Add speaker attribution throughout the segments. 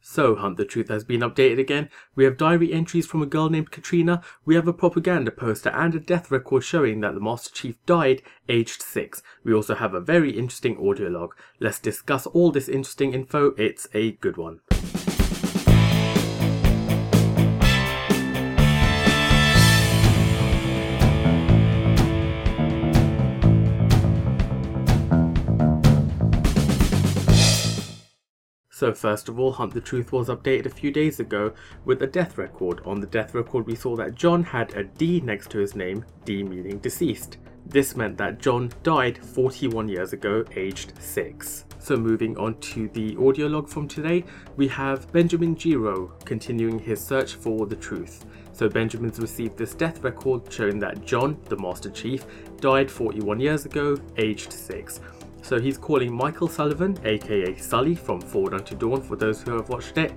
Speaker 1: So, Hunt the Truth has been updated again. We have diary entries from a girl named Katrina, we have a propaganda poster and a death record showing that the Master Chief died aged 6. We also have a very interesting audio log. Let's discuss all this interesting info, it's a good one. So first of all, Hunt the Truth was updated a few days ago with a death record. On the death record we saw that John had a D next to his name, D meaning deceased. This meant that John died 41 years ago, aged 6. So moving on to the audio log from today, we have Benjamin Giraud continuing his search for the truth. So Benjamin's received this death record showing that John, the Master Chief, died 41 years ago, aged 6. So he's calling Michael Sullivan, aka Sully from Forward Unto Dawn for those who have watched it,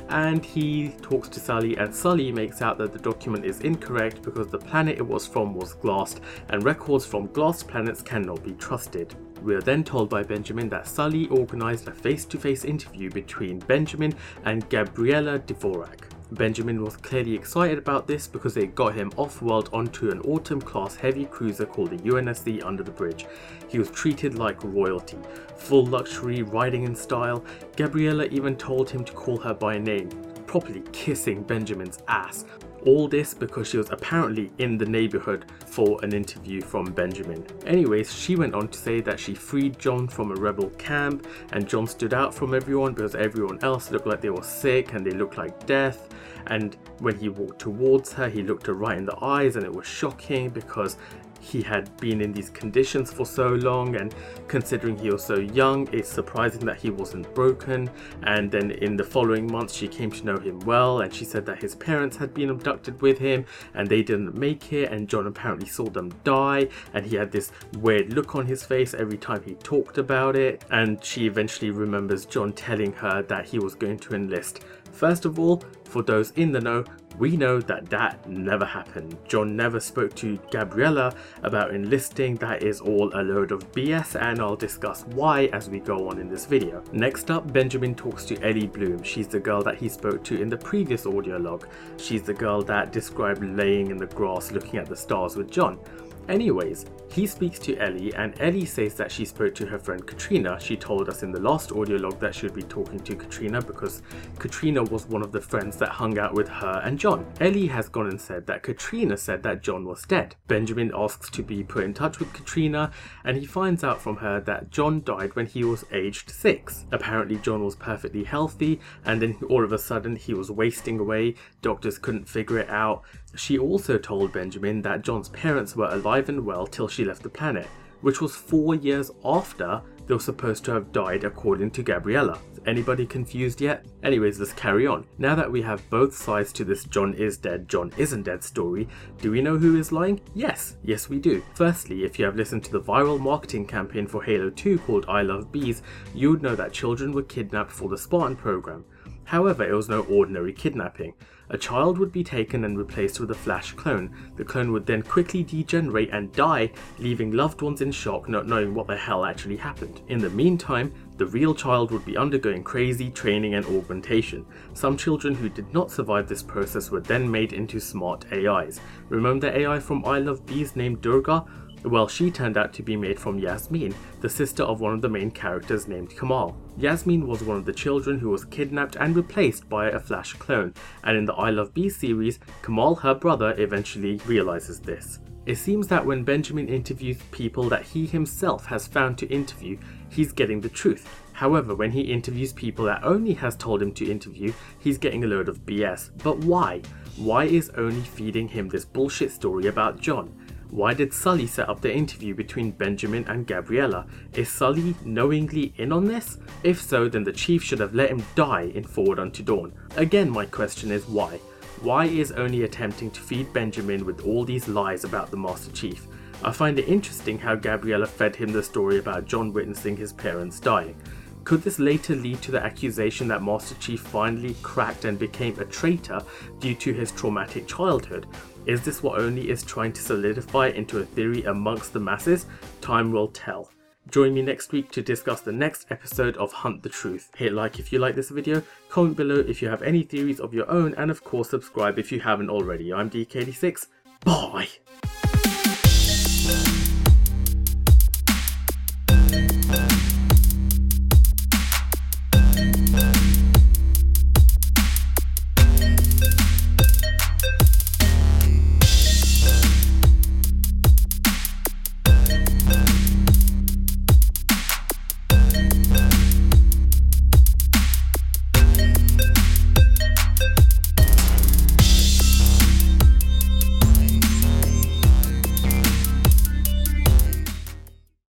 Speaker 1: and he talks to Sully, and Sully makes out that the document is incorrect because the planet it was from was glassed and records from glassed planets cannot be trusted. We are then told by Benjamin that Sully organised a face-to-face interview between Benjamin and Gabriella Dvorak. Benjamin was clearly excited about this because it got him off-world onto an Autumn-class heavy cruiser called the UNSC Under the Bridge. He was treated like royalty, full luxury, riding in style. Gabriella even told him to call her by name, properly kissing Benjamin's ass. All this because she was apparently in the neighbourhood for an interview from Benjamin. Anyways, she went on to say that she freed John from a rebel camp, and John stood out from everyone because everyone else looked like they were sick and they looked like death. And when he walked towards her, he looked her right in the eyes, and it was shocking because he had been in these conditions for so long, and considering he was so young, it's surprising that he wasn't broken. And then in the following months she came to know him well, and she said that his parents had been abducted with him and they didn't make it, and John apparently saw them die, and he had this weird look on his face every time he talked about it. And she eventually remembers John telling her that he was going to enlist. First of all, for those in the know, we know that that never happened. John never spoke to Gabriella about enlisting. That is all a load of BS, and I'll discuss why as we go on in this video. Next up, Benjamin talks to Ellie Bloom. She's the girl that he spoke to in the previous audio log. She's the girl that described laying in the grass looking at the stars with John. Anyways, he speaks to Ellie, and Ellie says that she spoke to her friend Katrina. She told us in the last audio log that she would be talking to Katrina because Katrina was one of the friends that hung out with her and John. Ellie has gone and said that Katrina said that John was dead. Benjamin asks to be put in touch with Katrina, and he finds out from her that John died when he was aged 6. Apparently John was perfectly healthy, and then all of a sudden he was wasting away. Doctors couldn't figure it out. She also told Benjamin that John's parents were alive and well till she left the planet, which was 4 years after they were supposed to have died according to Gabriella. Anybody confused yet? Anyways, let's carry on. Now that we have both sides to this John is dead, John isn't dead story, do we know who is lying? Yes we do. Firstly, if you have listened to the viral marketing campaign for Halo 2 called I Love Bees, you would know that children were kidnapped for the Spartan program. However, it was no ordinary kidnapping. A child would be taken and replaced with a Flash clone. The clone would then quickly degenerate and die, leaving loved ones in shock, not knowing what the hell actually happened. In the meantime, the real child would be undergoing crazy training and augmentation. Some children who did not survive this process were then made into smart AIs. Remember the AI from I Love Bees named Durga? Well, she turned out to be made from Yasmin, the sister of one of the main characters named Kamal. Yasmin was one of the children who was kidnapped and replaced by a Flash clone, and in the I Love Bees series, Kamal, her brother, eventually realizes this. It seems that when Benjamin interviews people that he himself has found to interview, he's getting the truth. However, when he interviews people that Oni has told him to interview, he's getting a load of BS. But why? Why is Oni feeding him this bullshit story about John? Why did Sully set up the interview between Benjamin and Gabriella? Is Sully knowingly in on this? If so, then the chief should have let him die in Forward Unto Dawn. Again, my question is why? Why is Oni attempting to feed Benjamin with all these lies about the Master Chief? I find it interesting how Gabriella fed him the story about John witnessing his parents dying. Could this later lead to the accusation that Master Chief finally cracked and became a traitor due to his traumatic childhood? Is this what Oni is trying to solidify into a theory amongst the masses? Time will tell. Join me next week to discuss the next episode of Hunt the Truth. Hit like if you like this video, comment below if you have any theories of your own, and of course subscribe if you haven't already. I'm DK86. Bye!